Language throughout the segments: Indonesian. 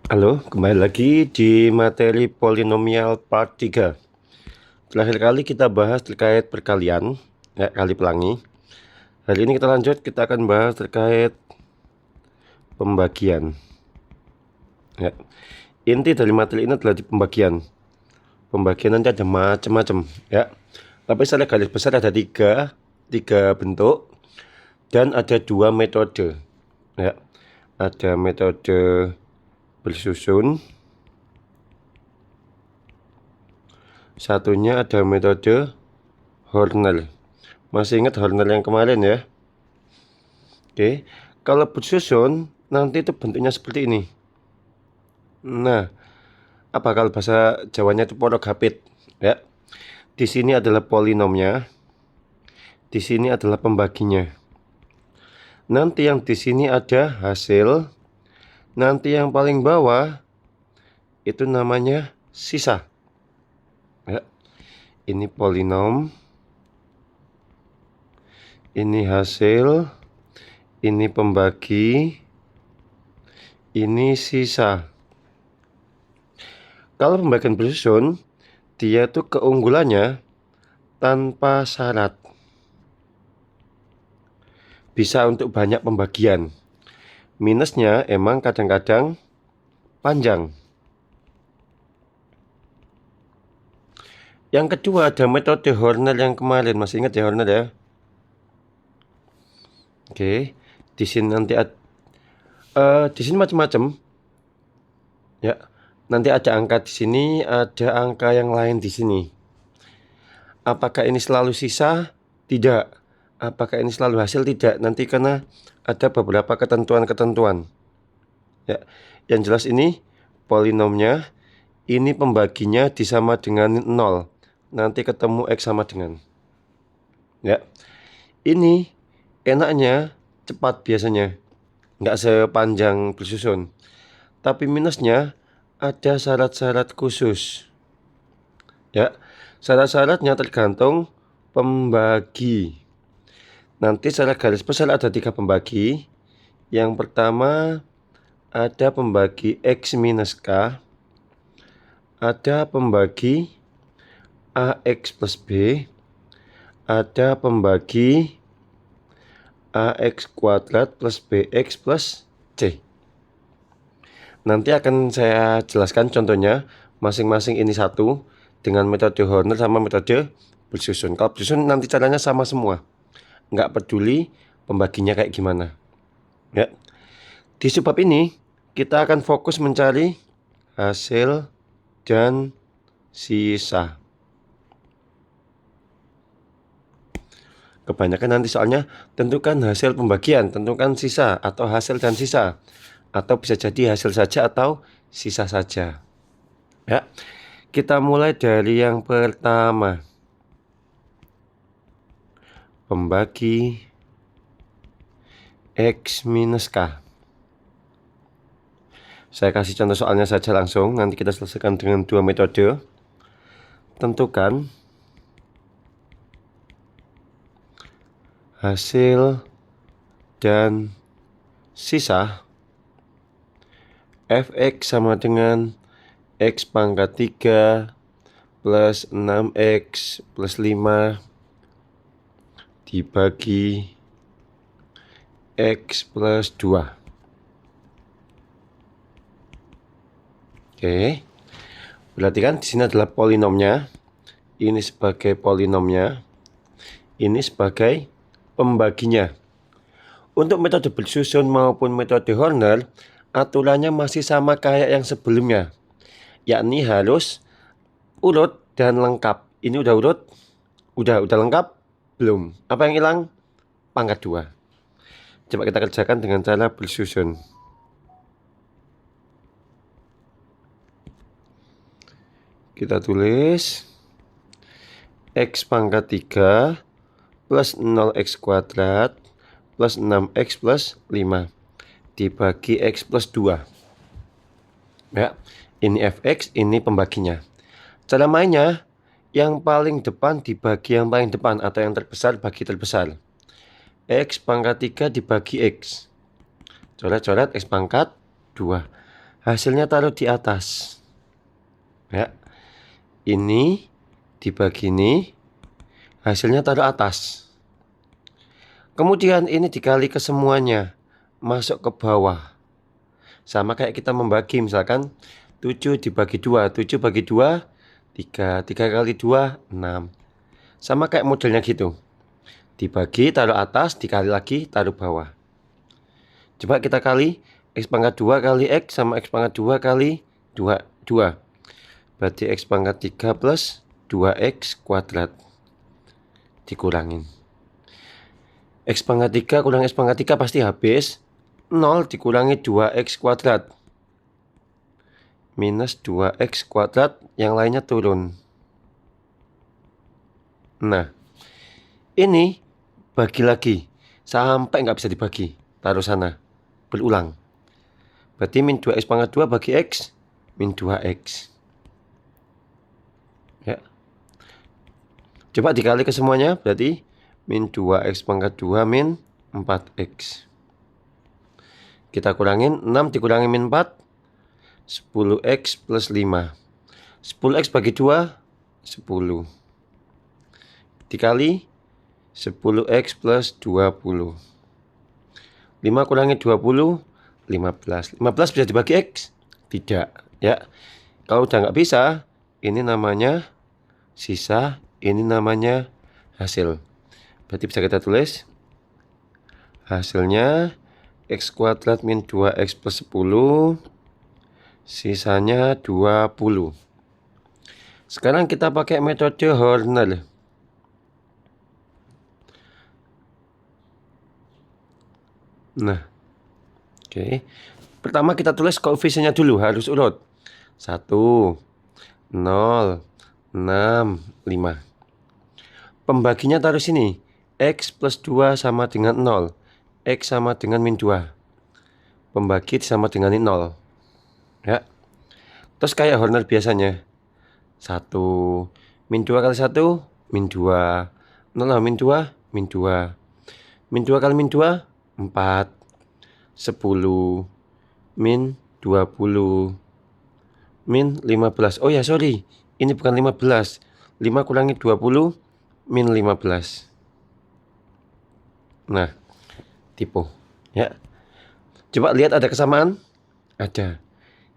Halo, kembali lagi di materi polinomial part 3. Terakhir kali kita bahas terkait perkalian, kali pelangi. Hari ini kita lanjut, kita akan bahas terkait pembagian. Ya. Inti dari materi ini adalah di pembagian. Pembagian nanti ada macam-macam, ya. Tapi secara garis besar ada tiga bentuk dan ada dua metode. Ya. Ada metode bersusun. Satunya ada metode Horner. Masih ingat Horner yang kemarin ya? Oke. Kalau bersusun nanti itu bentuknya seperti ini. Nah, apa kalau bahasa Jawanya itu porogapit ya. Di sini adalah polinomnya. Di sini adalah pembaginya. Nanti yang di sini ada hasil. Nanti yang paling bawah itu namanya sisa. Ya. Ini polinom. Ini hasil. Ini pembagi. Ini sisa. Kalau pembagian bersusun, dia tuh keunggulannya tanpa syarat. Bisa untuk banyak pembagian. Minusnya emang kadang-kadang panjang. Yang kedua ada metode Horner yang kemarin, masih ingat ya Horner ya? Oke, di sini nanti di sini macam-macam. Ya, nanti ada angka di sini, ada angka yang lain di sini. Apakah ini selalu sisa? Tidak. Apakah ini selalu hasil? Tidak. Nanti karena ada beberapa ketentuan-ketentuan. Ya, yang jelas ini polinomnya, ini pembaginya disama dengan 0. Nanti ketemu X sama dengan. Ya, ini enaknya cepat biasanya, nggak sepanjang bersusun. Tapi minusnya ada syarat-syarat khusus. Ya, syarat-syaratnya tergantung pembagi. Nanti secara garis besar ada 3 pembagi. Yang pertama ada pembagi X minus K. Ada pembagi AX plus B. Ada pembagi AX kuadrat plus BX plus C. Nanti akan saya jelaskan contohnya. Masing-masing ini satu dengan metode Horner sama metode bersusun. Kalau bersusun nanti caranya sama semua. Nggak peduli pembaginya kayak gimana. Ya. Di subbab ini kita akan fokus mencari hasil dan sisa. Kebanyakan nanti soalnya tentukan hasil pembagian, tentukan sisa atau hasil dan sisa. Atau bisa jadi hasil saja atau sisa saja. Ya. Kita mulai dari yang pertama. Pembagi X minus K. Saya kasih contoh soalnya saja langsung. Nanti kita selesaikan dengan dua metode. Tentukan hasil dan sisa. Fx sama dengan X pangkat 3 plus 6X plus 5 dibagi X plus 2. Oke. Berarti kan di sini adalah polinomnya. Ini sebagai polinomnya. Ini sebagai pembaginya. Untuk metode bersusun maupun metode Horner, aturannya masih sama kayak yang sebelumnya. Yakni harus urut dan lengkap. Ini udah urut? Udah lengkap? Belum. Apa yang hilang? Pangkat 2. Coba kita kerjakan dengan cara bersusun. Kita tulis X pangkat 3 plus 0X kuadrat plus 6X plus 5 dibagi X plus 2. Ya, ini Fx, ini pembaginya. Cara mainnya, yang paling depan dibagi yang paling depan atau yang terbesar bagi terbesar. X pangkat 3 dibagi X. Coret-coret X pangkat 2. hasilnya taruh di atas. Ya. Ini dibagi ini, hasilnya taruh atas. Kemudian ini dikali ke semuanya, masuk ke bawah. Sama kayak kita membagi, misalkan 7 dibagi 2, 7 bagi 2, 3, 3 kali 2, 6. Sama kayak modelnya gitu. Dibagi, taruh atas, dikali lagi, taruh bawah. Coba kita kali, X pangkat 2 kali X sama X pangkat 2 kali 2. Berarti X pangkat 3 plus 2X kuadrat. Dikurangin. X pangkat 3 kurang X pangkat 3 pasti habis. 0 dikurangi 2X kuadrat. Minus 2X kuadrat, yang lainnya turun. Nah, ini bagi lagi. Sampai nggak bisa dibagi. Taruh sana. Berulang. Berarti min 2X pangkat 2 bagi X. Min 2X. Ya. Coba dikali ke semuanya. Berarti min 2X pangkat 2 min 4X. Kita kurangin, 6 dikurangi min 4, 10X plus 5. 10X bagi 2, 10. Dikali 10X plus 20. 5 kurangi 20, 15. 15 bisa dibagi X? Tidak. Ya. Kalau udah nggak bisa, ini namanya sisa, ini namanya hasil. Berarti bisa kita tulis hasilnya X kuadrat min 2X plus 10, sisanya 20. Sekarang kita pakai metode Horner. Nah, oke. Pertama kita tulis koefisiennya dulu, harus urut. 1, 0, 6, 5. Pembaginya taruh sini. X plus 2 sama dengan 0. X sama dengan min 2. Pembagi sama dengan 0. Ya. Terus kayak Horner biasanya. 1. Min 2 kali 1, min 2. 0 min 2, min 2. Min 2 kali min 2, 4. 10. Min 20. Min 15. Oh ya, sorry. Ini bukan 15. 5 kurangi 20, min 15. Nah, tipe. Ya. Coba lihat ada kesamaan? Ada.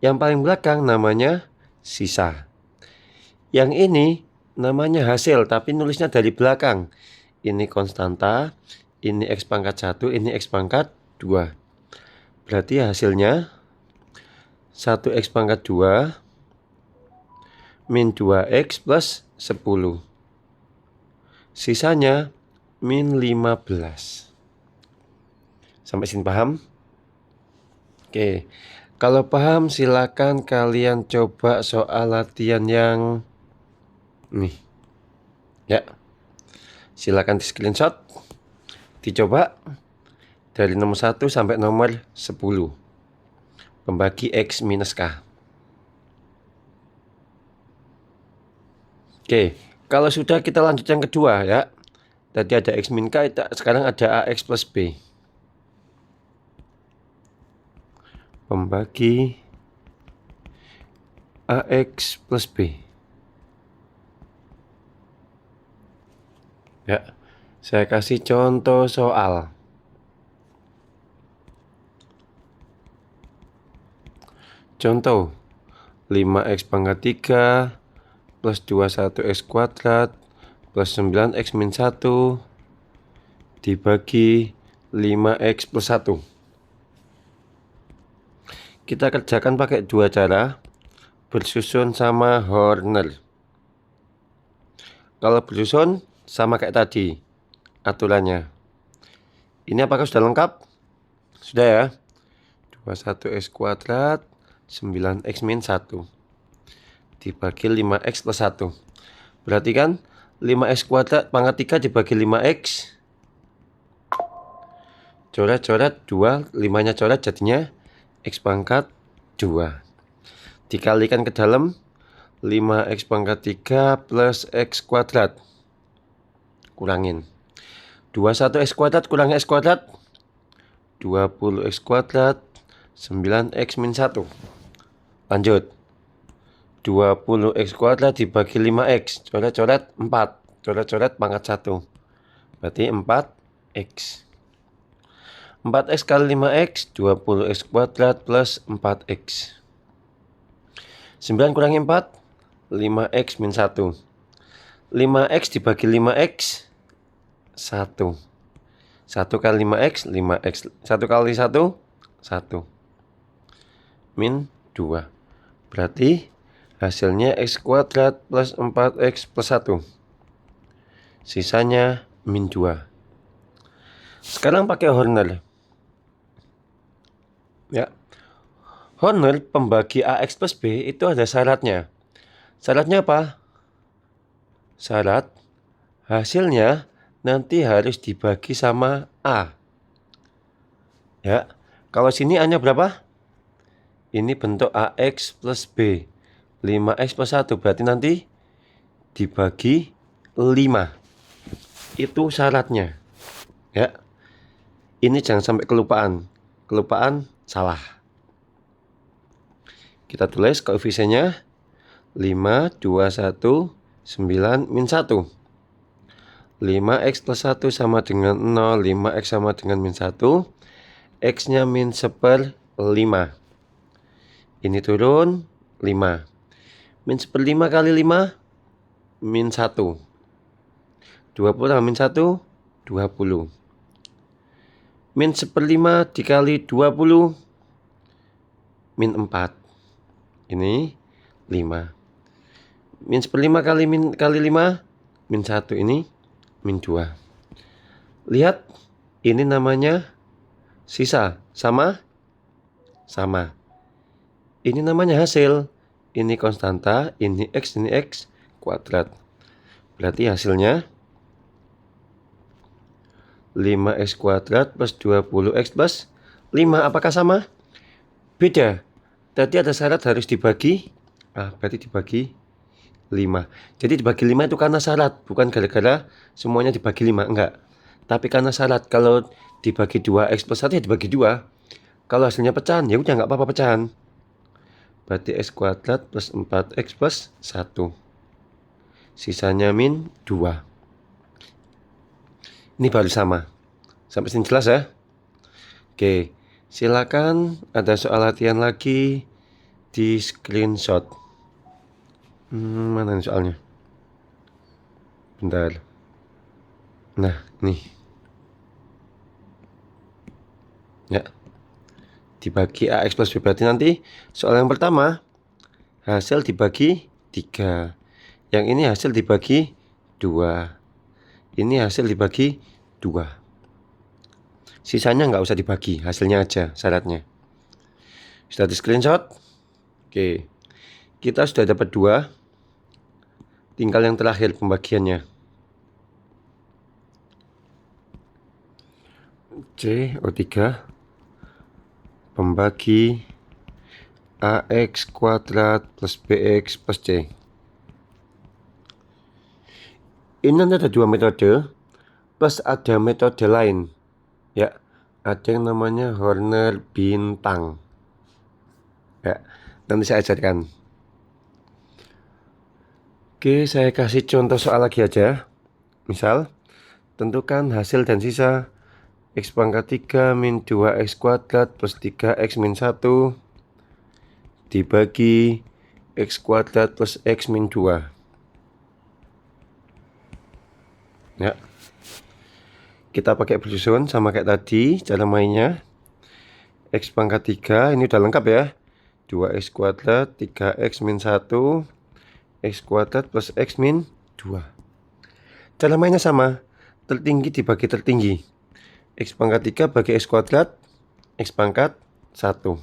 Yang paling belakang namanya sisa. Yang ini namanya hasil, tapi nulisnya dari belakang. Ini konstanta, ini X pangkat 1, ini X pangkat 2. Berarti hasilnya 1X pangkat 2 min 2X plus 10. Sisanya min 15. Sampai sini paham? Oke. Kalau paham silakan kalian coba soal latihan yang nih. Ya. Silakan di screenshot. Dicoba dari nomor 1 sampai nomor 10. Pembagi X minus K. Oke, kalau sudah kita lanjut yang kedua ya. Tadi ada X min K, sekarang ada AX plus B. Pembagi AX plus B. Ya, saya kasih contoh soal. Contoh, 5X pangkat 3 plus 21X kuadrat plus 9X min 1 dibagi 5X plus 1. Kita kerjakan pakai dua cara, bersusun sama Horner. Kalau bersusun sama kayak tadi aturannya. Ini apakah sudah lengkap? Sudah ya. 21X kuadrat 9X min 1 dibagi 5X plus 1. Berarti kan 5X kuadrat pangkat 3 dibagi 5X. Coret-coret 2, 5-nya coret jadinya X pangkat 2. Dikalikan ke dalam 5X pangkat 3 plus X kuadrat. Kurangin. 21X kuadrat kurangi X kuadrat. 20X kuadrat 9X min 1. Lanjut. 20x kuadrat dibagi 5x. Coret-coret 4. Coret-coret pangkat 1. Berarti 4x. 4x kali 5x, 20x kuadrat plus 4x. 9 kurangi 4, 5x min 1. 5x dibagi 5x, 1. 1 kali 5x, 5x. 1 kali 1, 1. Min 2. Berarti hasilnya x kuadrat plus 4x plus 1. Sisanya min 2. Sekarang pakai Horner. Ya. Horner pembagi AX plus B itu ada syaratnya. Syaratnya apa? Syarat hasilnya nanti harus dibagi sama A. Ya. Kalau sini A-nya berapa? Ini bentuk AX plus B. 5x plus 1 berarti nanti dibagi 5. Itu syaratnya. Ya. Ini jangan sampai kelupaan. Kelupaan salah. Kita tulis koefisiennya 5, 2, 1, 9, min 1. 5x plus 1 sama dengan 0, 5x sama dengan min 1. X-nya min 1/5. Ini turun 5. Min 1/5 kali 5, min 1. 20 tambah min 1, 20. Min 1/5 dikali 20, min 4. Ini 5. Min 1/5 kali 5, min 1. Ini min 2. Lihat, ini namanya sisa. Sama? Sama. Ini namanya hasil. Ini konstanta, ini X kuadrat. Berarti hasilnya 5x kuadrat plus 20x plus 5. Apakah sama? Beda. Tadi ada syarat harus dibagi. Berarti dibagi 5. Jadi dibagi 5 itu karena syarat. Bukan gara-gara semuanya dibagi 5. Enggak. Tapi karena syarat. Kalau dibagi 2x plus 1 ya dibagi 2. Kalau hasilnya pecahan ya udah nggak apa-apa pecahan. Berarti x kuadrat plus 4x plus 1. Sisanya min 2. Ini baru sama. Sampai sini jelas ya? Oke. Silakan ada soal latihan lagi di screenshot. Mana nih soalnya? Bentar. Nah, nih. Ya. Dibagi AX plus B. Berarti nanti soal yang pertama hasil dibagi 3. Yang ini hasil dibagi 2. Ini hasil dibagi 2. Sisanya nggak usah dibagi, hasilnya aja syaratnya. Sudah di screenshot? Oke. Kita sudah dapat 2. Tinggal yang terakhir pembagiannya. CO3 pembagi AX kuadrat plus BX plus C. Ini ada 2 metode plus ada metode lain. Ya, ada yang namanya Horner bintang. Ya, nanti saya ajarkan. Oke, saya kasih contoh soal lagi aja. Misal, tentukan hasil dan sisa x pangkat 3 min 2x kuadrat plus 3x min 1 dibagi x kuadrat plus x min 2. Ya. Kita pakai bersusun sama kayak tadi cara mainnya. X pangkat 3 ini udah lengkap ya. 2x kuadrat 3x min 1 x kuadrat plus x min 2. Cara mainnya sama. Tertinggi dibagi tertinggi. X pangkat 3 bagi x kuadrat x pangkat 1.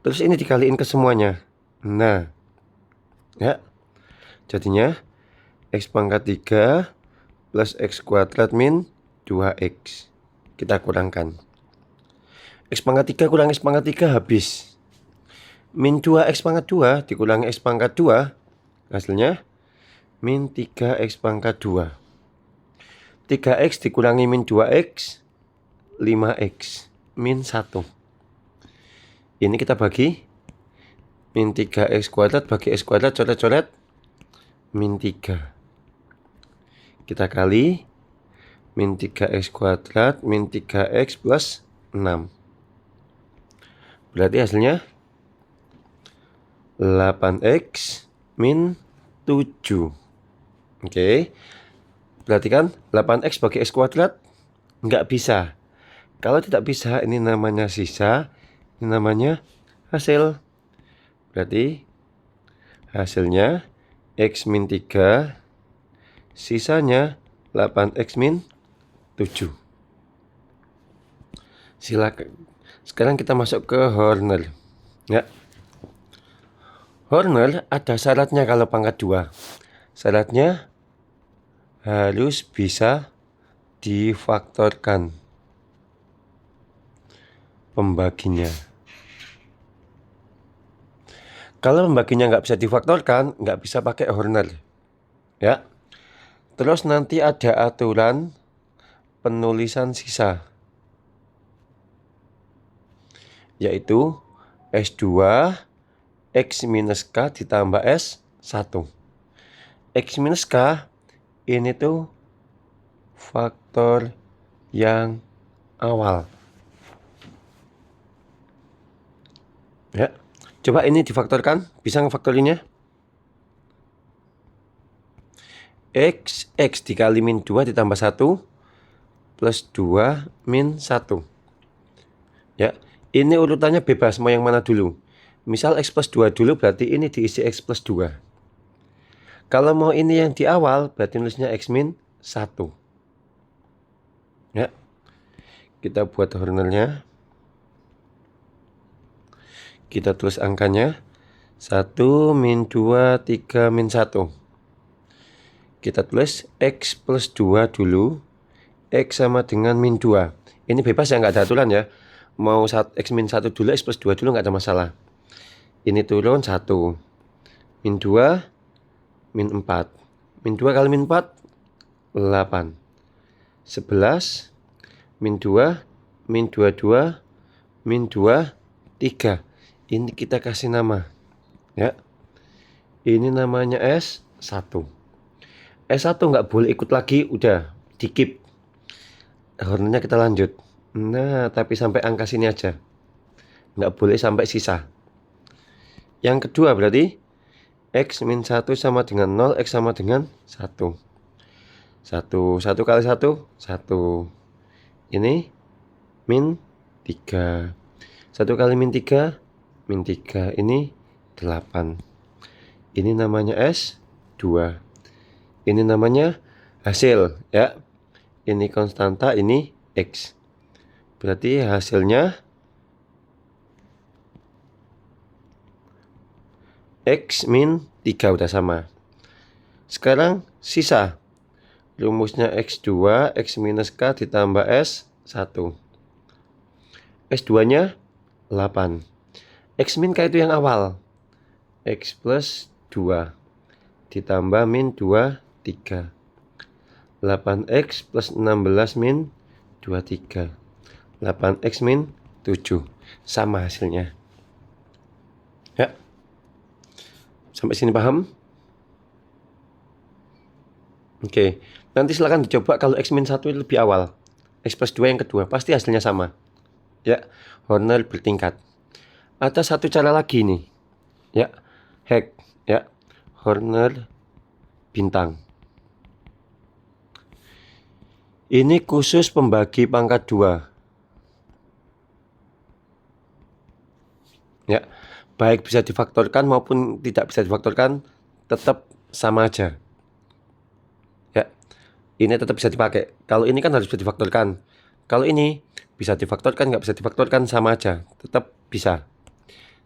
Terus ini dikaliin ke semuanya. Nah. Ya. Jadinya x pangkat 3 plus x kuadrat min 2x. Kita kurangkan. X pangkat 3 kurang x pangkat 3 habis. Min 2x pangkat 2 dikurangi x pangkat 2. Hasilnya min 3x pangkat 2. 3x dikurangi min 2x 5x min 1. Ini kita bagi min 3x kuadrat bagi x kuadrat, coret-coret, min 3. Kita kali, min 3x kuadrat, min 3x plus 6. Berarti hasilnya 8x min 7. Oke. Berarti kan 8x bagi x kuadrat nggak bisa. Kalau tidak bisa, ini namanya sisa, ini namanya hasil. Berarti hasilnya x min 3, sisanya 8x min 7. Silakan. Sekarang kita masuk ke Horner. Ya. Horner ada syaratnya kalau pangkat 2. Syaratnya harus bisa difaktorkan pembaginya. Kalau pembaginya nggak bisa difaktorkan, nggak bisa pakai Horner. Ya. Terus nanti ada aturan penulisan sisa, yaitu S2 X minus K ditambah S1. X minus K ini tuh faktor yang awal. Ya, coba ini difaktorkan, bisa ngefaktorinya? X dikali min 2 ditambah 1 plus 2 min 1. Ya, ini urutannya bebas, mau yang mana dulu. Misal X plus 2 dulu, berarti ini diisi X plus 2. Kalau mau ini yang di awal, berarti nulisnya X min 1. Ya, kita buat Hornernya. Kita tulis angkanya 1 min 2, 3 min 1. Kita tulis X plus 2 dulu. X sama dengan min 2. Ini bebas ya, nggak ada aturan ya. Mau X min 1 dulu, X plus 2 dulu, nggak ada masalah. Ini turun 1. Min 2, min 4. Min 2 kali min 4, 8. 11. Min 2, min 22, min 2, 3. Ini kita kasih nama. Ya. Ini namanya S1. S1 nggak boleh ikut lagi, udah di-keep. Hornernya kita lanjut. Nah, tapi sampai angka sini aja. Nggak boleh sampai sisa. Yang kedua berarti X min 1 sama dengan 0, X sama dengan 1. 1 kali 1, 1. Ini min 3. 1 kali min 3, min 3. Ini 8. Ini namanya S2. Ini namanya hasil, ya. Ini konstanta, ini X. Berarti hasilnya X min 3 udah sama. Sekarang sisa. Rumusnya X2, X minus K ditambah S1. S2-nya 8. X min K itu yang awal. X plus 2 ditambah min 2, 3. 8X plus 16 min 23. 8X min 7. Sama hasilnya. Ya. Sampai sini paham? Oke. Nanti silakan dicoba kalau X min 1 lebih awal. X plus 2 yang kedua. Pasti hasilnya sama. Ya. Horner bertingkat. Ada satu cara lagi nih. Ya. Hack. Ya. Horner bintang. Ini khusus pembagi pangkat 2. Ya, baik bisa difaktorkan maupun tidak bisa difaktorkan, tetap sama aja. Ya, ini tetap bisa dipakai. Kalau ini kan harus bisa difaktorkan. Kalau ini bisa difaktorkan, nggak bisa difaktorkan, sama aja. Tetap bisa.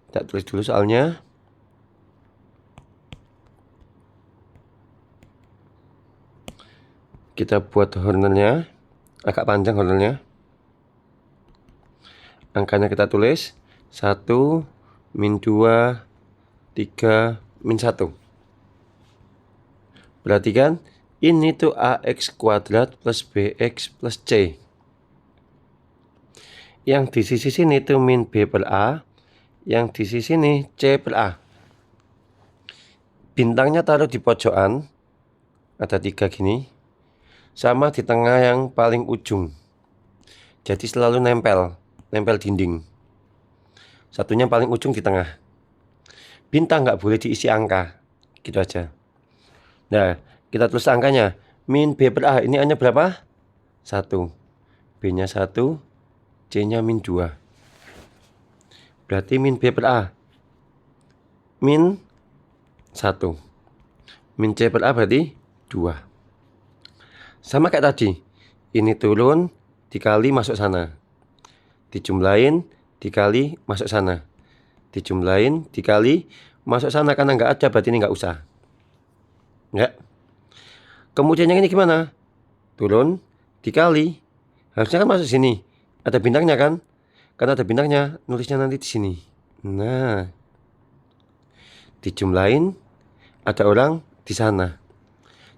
Kita tulis dulu soalnya. Kita buat Hornernya. Agak panjang Hornernya. Angkanya kita tulis 1, min 2, 3, min 1. Perhatikan, ini tuh AX kuadrat plus BX plus C. Yang di sisi sini tuh min B per A. yang di sisi ini C per A. Bintangnya taruh di pojokan, ada 3 gini, sama di tengah yang paling ujung. Jadi selalu nempel dinding. Satunya paling ujung di tengah. Bintang nggak boleh diisi angka, gitu aja. Nah, kita tulis angkanya. Min B per A, ini A-nya berapa? 1. B-nya 1, C-nya min 2. Berarti min B per A min 1. Min C per A berarti 2. Sama kayak tadi. Ini turun, dikali masuk sana. Dijumlahin, dikali masuk sana. Dijumlahin, dikali masuk sana. Karena nggak ada, berarti ini nggak usah. Ya. Kemudian yang ini gimana? Turun, dikali. Harusnya kan masuk sini. Ada bintangnya kan? Karena ada bintangnya, nulisnya nanti di sini. Nah, dijumlahin, ada orang di sana.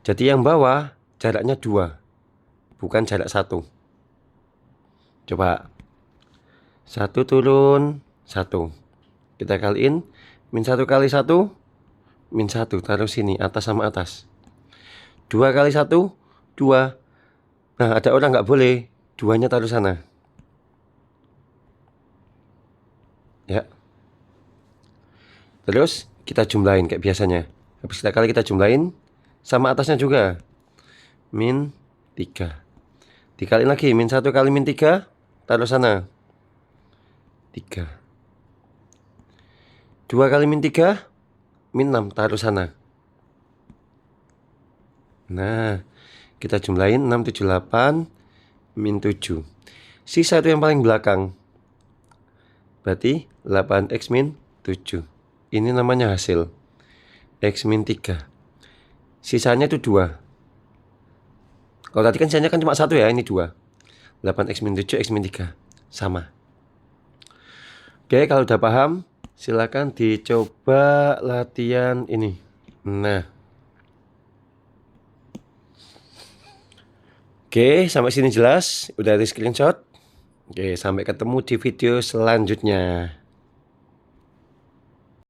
Jadi yang bawah jaraknya 2, bukan jarak 1. Coba 1 turun 1. Kita kaliin, min 1 kali 1, min 1, taruh sini, atas sama atas. 2 kali 1, 2. Nah, ada orang nggak boleh, 2-nya taruh sana. Ya. Terus kita jumlahin kayak biasanya. Habis kita jumlahin sama atasnya juga. Min 3. Dikaliin lagi, min 1 kali min 3, taruh sana. 3. 2 kali min 3, min 6, taruh sana. Nah, kita jumlahin 6, 7, 8, min 7. Sisa itu yang paling belakang. Berarti 8x min 7. Ini namanya hasil. X min 3. Sisanya itu 2. Kalau tadi kan sisanya kan cuma 1 ya, ini 2. 8x min 7, x min 3. Sama. Oke, kalau udah paham, silakan dicoba latihan ini. Nah. Oke, sampai sini jelas. Udah di screenshot. Oke, sampai ketemu di video selanjutnya.